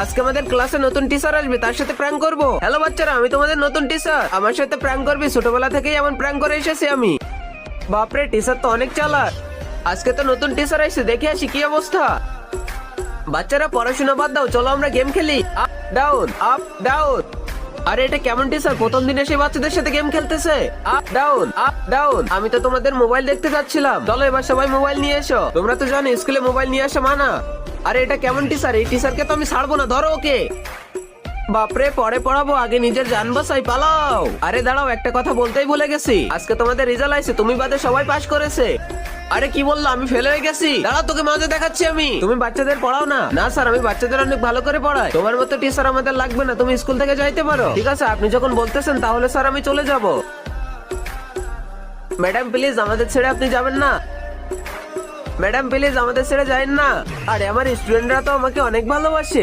আজকে আমাদের ক্লাসে নতুন টিচার আসবে, তার সাথে প্র্যাঙ্ক করবো। হ্যালো বাচ্চারা, আমি তোমাদের নতুন টিচার। আমার সাথে প্র্যাঙ্ক করবি? ছোটবেলা থেকেই এমন প্র্যাঙ্ক করে এসেছি আমি। বাপরে, টিচার তো অনেক চালাক। আজকে তো নতুন টিচার আসছে, দেখে আসি কি অবস্থা। বাচ্চারা পড়াশোনা বাদ দাও, চলো আমরা গেম খেলি। Up down up down. আরে এটা কেমন টিচার, প্রথম দিনে সেই বাচ্চাদের সাথে গেম খেলতেছে। Up down up down. আমি তো তোমাদের মোবাইল দেখতে যাচ্ছিলাম, চলো এবার সবাই মোবাইল নিয়ে এসো। তোমরা তো জানো স্কুলে মোবাইল নিয়ে আসা মানা। আরে এটা কেমন টিচার, এই টিচারকে তো আমি ছাড়বো না, ধরো ওকে। বাপরে, পরে পড়াবো, আগে নিজের জান বাঁচাই, পালাও। আরে দাঁড়াও, একটা কথা বলতেই ভুলে গেছি, আজকে তোমাদের রেজাল্ট আইছে, তুমি বাদে সবাই পাস করেছে। আরে কি বললো, আমি ফেল হয়ে গেছি? দাঁড়াও, তোকে মজা দেখাচ্ছি আমি। তুমি বাচ্চাদের পড়াও না? না স্যার, আমি বাচ্চাদের অনেক ভালো করে পড়াই। তোমার মতো টিচার আমাদের লাগবে না, তুমি স্কুল থেকে যাইতে পারো। ঠিক আছে, আপনি যখন বলতেছেন তাহলে স্যার আমি চলে যাব। ম্যাডাম প্লিজ, আমাদের ছেড়ে আপনি যাবেন না। ম্যাডাম প্লিজ, আমাদের ছেড়ে যাবেন না। আরে আমার স্টুডেন্টরা তো আমাকে অনেক ভালোবাসে।